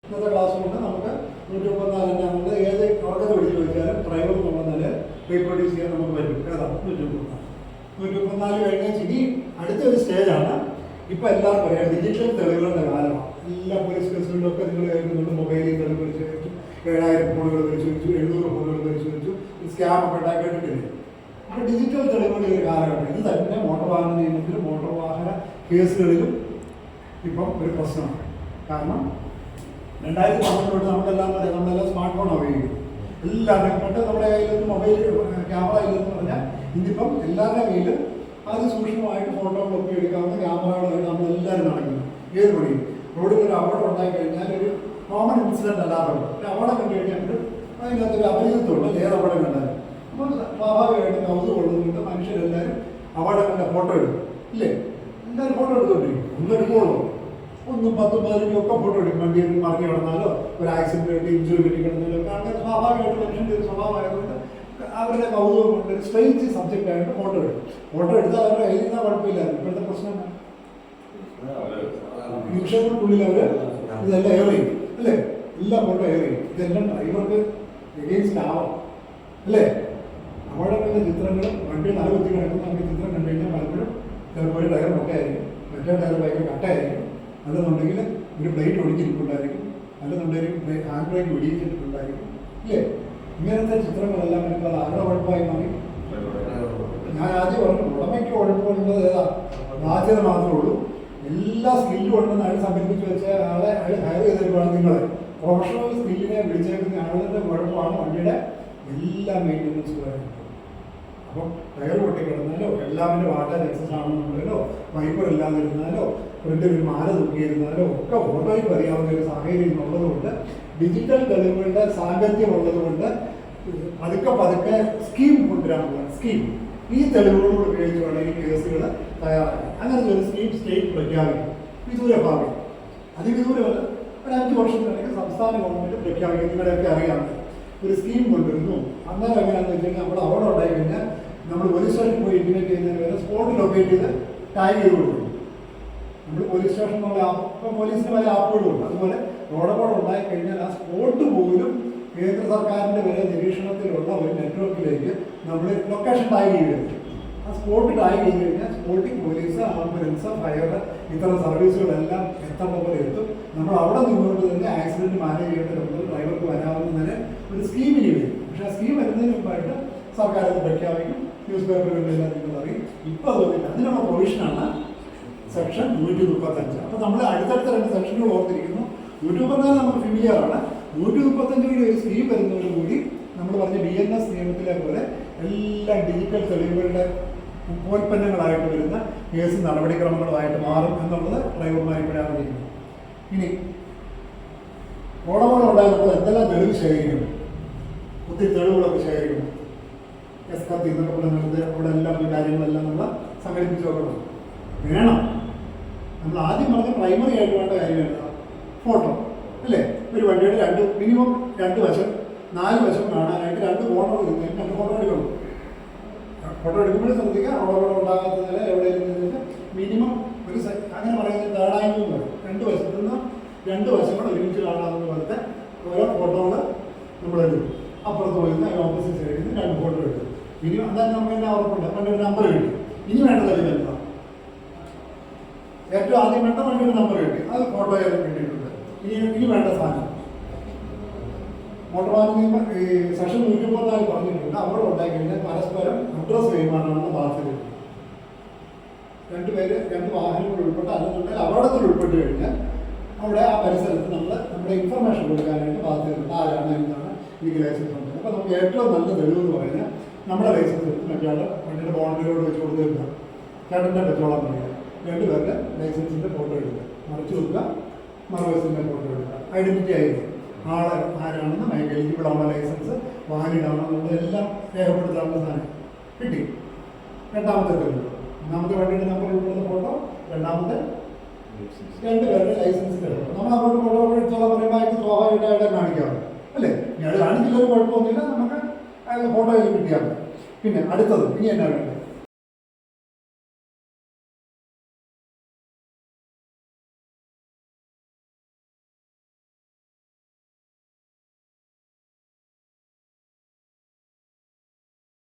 ഇന്നത്തെ ക്ലാസ് കൊണ്ട് നമുക്ക് 134 നമ്മൾ ഏത് ഉറക്കത്തെ വിളിച്ച് ചോദിച്ചാലും ഡ്രൈവർ എന്നുള്ളതിൽ റീപ്രൊഡ്യൂസ് ചെയ്യാൻ നമുക്ക് പറ്റും. ഏതാ 134 കഴിഞ്ഞാൽ ഇനി അടുത്തൊരു സ്റ്റേജാണ്. ഇപ്പം എല്ലാവർക്കും അറിയാം ഡിജിറ്റൽ തെളിവുകളുടെ കാലമാണ്. എല്ലാ പോലീസ് കേസുകളിലൊക്കെ നിങ്ങൾ കേൾക്കുന്നുണ്ട്. മൊബൈലിൽ തെളിവ് പരിശോധിച്ചു, 7000 ഫോണുകൾ പരിശോധിച്ചു, 700 ഫോണുകൾ പരിശോധിച്ചു, സ്കാമൊക്കെ ഉണ്ടാക്കിയിട്ടില്ലേ. അപ്പോൾ ഡിജിറ്റൽ തെളിവുകളുടെ ഒരു കാലഘട്ടം. ഇത് തന്നെ മോട്ടോർ വാഹന നിയമത്തിലും മോട്ടോർ വാഹന കേസുകളിലും ഇപ്പം ഒരു പ്രശ്നമാണ്. കാരണം 2012 നമ്മളെല്ലാം സ്മാർട്ട് ഫോൺ ഉപയോഗിക്കും. എല്ലാവരും പണ്ട് നമ്മുടെ കയ്യിലൊന്നും മൊബൈൽ ക്യാമറ ഇല്ലെന്ന് പറഞ്ഞാൽ ഇന്നിപ്പം എല്ലാവരുടെ കയ്യിലും സൂക്ഷ്മമായിട്ട് ഫോട്ടോകളൊക്കെ എടുക്കാവുന്ന ക്യാമറകളായിട്ട് നമ്മളെല്ലാവരും നടക്കുന്നു. ഏത് പണിയും റോഡിൽ ഒരു അപകടം ഉണ്ടായി കഴിഞ്ഞാൽ ഒരു കോമൺ ഇൻസിഡൻറ്റ് അല്ലാത്തതുകൊണ്ട് ഒരു അപകടം കണ്ടു കഴിഞ്ഞാൽ അതിനകത്തൊരു അപരിചിതമുണ്ട്. ഏത് അപകടം കണ്ടാലും അപ്പോൾ സ്വാഭാവികമായിട്ടും കൗതുകം ഉള്ളതുകൊണ്ട് മനുഷ്യരെല്ലാവരും അപകടങ്ങളുടെ ഫോട്ടോ എടുക്കും. ഇല്ലേ? എല്ലാവരും ഫോട്ടോ എടുത്തോണ്ടിരിക്കും. ഒന്നെടുക്കുള്ളൂ. 1, 10, 15 ഒക്കെ ഫോട്ടോ എടുക്കും. വണ്ടിയിൽ മറിഞ്ഞു കിടന്നാലോ ഒരു ആക്സിഡൻറ്റ് ആയിട്ട് ഇഞ്ചുറി പറ്റി കിടന്നാലോ ഒക്കെ അങ്ങനെ സ്വാഭാവികമായിട്ട് മനുഷ്യൻ്റെ ഒരു സ്വഭാവമായതുകൊണ്ട് അവരുടെ കൗതുകം കൊണ്ട് ഒരു സ്ട്രെയിറ്റ് സബ്ജക്റ്റായിട്ട് ഫോട്ടോ എടുക്കും. ഫോട്ടോ എടുത്താൽ അവരുടെ എഴുതുന്ന കുഴപ്പമില്ല. ഇപ്പോഴത്തെ പ്രശ്നം നിമിഷങ്ങൾക്കുള്ളിൽ അവർ ഇതെല്ലാം ഏറിയും അല്ലേ? എല്ലാ ഫോട്ടോ ഏറിയും. ഇതെല്ലാം ഡ്രൈവർക്ക് എഗെയിൻസ്റ്റ് ആവാം അല്ലേ? അപകടങ്ങളുടെ ചിത്രങ്ങളും വണ്ടി തലകുത്തി കിടക്കുന്ന നമുക്ക് ചിത്രം കണ്ടു കഴിഞ്ഞാൽ പലപ്പോഴും ചിലപ്പോൾ ഒരു ടയർ പൊട്ടയായിരിക്കും, മറ്റേ ടയർ ഭയങ്കര കട്ടയായിരിക്കും, അല്ലെന്നുണ്ടെങ്കിൽ ഒരു പ്ലേറ്റ് ഒടിച്ചിട്ടുണ്ടായിരിക്കും, അല്ലെന്നുണ്ടെങ്കിൽ ഹാൻഡ് ബ്രേക്ക് വെടിയിച്ചിട്ടുണ്ടായിരിക്കും. ഇല്ലേ? ഇങ്ങനത്തെ ചിത്രങ്ങളെല്ലാം വരുമ്പോൾ അത് ആരുടെ കുഴപ്പമായി മാറി? ഞാൻ ആദ്യം പറഞ്ഞു ഉടമയ്ക്ക് കുഴപ്പമുള്ളത് ഏതാ? ബാധ്യത മാത്രമേ ഉള്ളൂ. എല്ലാ സ്കില്ലും ഉണ്ടെന്ന് അയാൾ സങ്കല്പിച്ച് വെച്ച ആളെ അയാൾ ഹയർ ചെയ്തിരിക്കുകയാണ്. നിങ്ങൾ പ്രൊഫഷണൽ സ്കില്ലിനെ വിളിച്ചേക്കുന്ന ആളുടെ കുഴപ്പമാണ് വണ്ടിയുടെ എല്ലാ മെയിൻ്റനൻസ് പറയുന്നത്. അപ്പം ടയർ പൊട്ടിക്കിടന്നാലോ, എല്ലാവരുടെ വാട്ടർ എക്സസ് ആണെന്നുണ്ടെങ്കിലോ, വൈപ്പർ ഇല്ലാതിരുന്നാലോ, ഫ്രണ്ടിൽ ഒരു മാല തൂക്കിയിരുന്നാലോ ഒക്കെ ഓട്ടോയ്ക്ക് അറിയാവുന്ന ഒരു സാഹചര്യം ഉള്ളതുകൊണ്ട് ഡിജിറ്റൽ തെളിവുകളുടെ സാങ്കത്യം ഉള്ളതുകൊണ്ട് പതുക്കെ സ്കീം കൊണ്ടുവരാനുള്ള സ്കീം ഈ തെളിവുകളോട് ഉപയോഗിച്ച് വേണം ഈ കേസുകൾ തയ്യാറാക്കി. അങ്ങനത്തെ ഒരു സ്കീം സ്റ്റേറ്റ് പ്രഖ്യാപിക്കും. വിദൂര ഭാവി അതിവിദൂരമല്ല, ഒരു 5 വർഷത്തിനിടയ്ക്ക് സംസ്ഥാന ഗവൺമെൻറ് പ്രഖ്യാപിക്കും. നിങ്ങളുടെയൊക്കെ അറിയാവുന്നത് ഒരു സ്കീം കൊണ്ടുവരുന്നു. അന്നേരം എങ്ങനെയാണെന്ന് വെച്ച് കഴിഞ്ഞാൽ നമ്മൾ അവിടെ ഉണ്ടായി കഴിഞ്ഞാൽ നമ്മൾ പോലീസ് സ്റ്റേഷനിൽ പോയി ഇൻറ്റിമേറ്റ് ചെയ്യുന്നതിന് വരെ സ്പോട്ടിൽ ലൊക്കേറ്റ് ചെയ്ത് ടാഗ് ചെയ്ത് കൊടുക്കും. നമ്മൾ പോലീസ് സ്റ്റേഷൻ എന്നുള്ള ഇപ്പം പോലീസിന് പല ആപ്പുകളുണ്ട്. അതുപോലെ റോഡപകടം ഉണ്ടായി കഴിഞ്ഞാൽ ആ സ്പോട്ട് പോലും കേന്ദ്ര സർക്കാരിൻ്റെ വരെ നിരീക്ഷണത്തിലുള്ള ഒരു നെറ്റ്വർക്കിലേക്ക് നമ്മൾ ലൊക്കേഷൻ ടാഗ് ചെയ്യുകയാണ്. ആ സ്പോട്ട് ടാഗ് ചെയ്ത് കഴിഞ്ഞാൽ സ്പോട്ടിൽ പോലീസ്, ആംബുലൻസ്, ഫയർ ഇത്തരം സർവീസുകളെല്ലാം എത്തേണ്ട പോലെ എത്തും. നമ്മൾ അവിടെ നിന്നുകൊണ്ട് തന്നെ ആക്സിഡൻറ്റ് മാനേജ് ചെയ്യേണ്ടതുണ്ട്. ഡ്രൈവർക്ക് വരാവുന്നതിന് ഒരു സ്കീമിന് വരും. പക്ഷേ ആ സ്കീം വരുന്നതിന് മുമ്പായിട്ട് സർക്കാർ അത് പ്രഖ്യാപിക്കും. ന്യൂസ് പേപ്പറുകളിലെല്ലാം നിങ്ങൾ അറിയും. ഇപ്പോൾ അതുകൊണ്ടില്ല. അതിനുള്ള പ്രൊവിഷനാണ് സെക്ഷൻ 135. അപ്പോൾ നമ്മൾ അടുത്തടുത്ത 2 സെക്ഷനുകൾ ഓർത്തിരിക്കുന്നു. 134 നമുക്ക് ഫിമിലിയറാണ്. 135 ഒരു സ്കീം വരുന്നതോടുകൂടി നമ്മൾ പറഞ്ഞ BNS നിയമത്തിലെ പോലെ എല്ലാ ഡിജിറ്റൽ തെളിവുകളുടെ ഉപോൽപ്പന്നങ്ങളായിട്ട് വരുന്ന കേസ് നടപടിക്രമങ്ങളുമായിട്ട് മാറും എന്നുള്ളത് ഡ്രൈവർമാർ ഇവിടെ അറിഞ്ഞിരിക്കുന്നു. ഇനി റോഡപകടം ഉണ്ടായപ്പോൾ എന്തെല്ലാം തെളിവ് ശേഖരിക്കണം? ഒത്തിരി തെളിവുകളൊക്കെ ശേഖരിക്കണം. കത്തി നിർമ്മാണങ്ങളുടെ അവിടെ എല്ലാം ഈ കാര്യങ്ങളെല്ലാം നമ്മൾ സംഘടിപ്പിച്ച് വെക്കണം. വേണം. നമ്മൾ ആദ്യം പറഞ്ഞ പ്രൈമറി ആയിട്ട് വേണ്ട കാര്യം എന്താ? ഫോട്ടോ അല്ലേ? ഒരു വണ്ടിയുടെ മിനിമം 2 വശം 4 വശം കാണാനായിട്ട് 2 ഫോട്ടോ എടുക്കണം. 2 ഫോട്ടോ എടുക്കണം. ഫോട്ടോ എടുക്കുമ്പോൾ ശ്രദ്ധിക്കുക, റോഡപകടം ഉണ്ടാകാത്തതിൽ എവിടെയെങ്കിലും മിനിമം ഒരു അങ്ങനെ പറയുന്നത് തേർഡായെന്ന് പറയും. 2 വശത്തു നിന്ന് 2 വശങ്ങൾ ഒരുമിച്ച് കാണാവുന്ന പോലത്തെ ഓരോ ഫോട്ടോകൾ നമ്മൾ എടുക്കും. അപ്പുറത്ത് പോയിരുന്ന ഓപ്പോസിറ്റ് സൈഡിൽ നിന്ന് 2 ഫോട്ടോ എടുക്കും. ഇനി അതായത് നമുക്ക് തന്നെ ഉറപ്പുണ്ട്. വണ്ടി ഒരു നമ്പർ കിട്ടി. ഇനി വേണ്ടത് എന്താ? ഏറ്റവും ആദ്യം വേണ്ട വണ്ടി ഒരു നമ്പർ കിട്ടി. അത് ഫോട്ടോ ചെയ്യാൻ വേണ്ടിയിട്ടുണ്ട്. ഇനി വേണ്ട സാധനം മോട്ടോർ വാഹന നിയമം ഈ സെക്ഷൻ 134 പറഞ്ഞിട്ടുണ്ട്. അവിടെ ഉണ്ടായി കഴിഞ്ഞാൽ പരസ്പരം അഡ്രസ് കൈമാറാനുള്ള ബാധ്യത. 2 പേര് 2 വാഹനങ്ങൾ ഉൾപ്പെട്ട് അല്ലെന്നുണ്ടെങ്കിൽ അപകടത്തിൽ ഉൾപ്പെട്ട് കഴിഞ്ഞാൽ അവിടെ ആ പരിസരത്ത് നമ്മുടെ ഇൻഫർമേഷൻ കൊടുക്കാനായിട്ട് ബാധ്യതയുണ്ട്. ആരാണ്, എന്താണ്, എനിക്ക് ലൈസൻസ് ഉണ്ട്. അപ്പോൾ നമുക്ക് ഏറ്റവും നല്ല തെളിവെന്ന് പറഞ്ഞാൽ നമ്മുടെ ലൈസൻസ് എടുത്ത് മറ്റേ വണ്ടിയുടെ ബോണ്ടിലോട് വെച്ച് കൊടുത്തിരുന്ന ചേട്ടൻ്റെ പെട്രോളം പറയുക. 2 പേരുടെ ലൈസൻസിൻ്റെ ഫോട്ടോ എടുക്കുക, മറിച്ച് കൊടുക്കുക, മറുവശത്തിൻ്റെ ഫോട്ടോ എടുക്കുക. ഐഡൻറ്റിറ്റി ആയിരുന്നു ആളെ ആരാണെന്ന് എലിജിബിളാണ് ലൈസൻസ്, വാലിഡാണെന്നുള്ള എല്ലാം രേഖപ്പെടുത്താനുള്ള സാധനം കിട്ടി. രണ്ടാമത്തെ തെളിവ്, ഒന്നാമത്തെ വണ്ടിയുടെ നമ്പർ ഉൾപ്പെടുന്ന ഫോട്ടോ, രണ്ടാമത്തെ 2 പേരുടെ ലൈസൻസിൻ്റെ ഫോട്ടോ. നമ്മൾ അങ്ങോട്ട് ഫോട്ടോ എടുത്തോളം പറയുമ്പോൾ അയാൾക്ക് സ്വാഭാവികമായിട്ട് കാണിക്കാറുണ്ട് അല്ലേ? ഇയാൾ കാണിച്ചില്ലൊരു കുഴപ്പമൊന്നുമില്ല, നമുക്ക് അയാൾക്ക് ഫോട്ടോയിൽ കിട്ടിയാൽ മതി. പിന്നെ അടുത്തത് ഇനി എന്നാ വേണ്ടത്?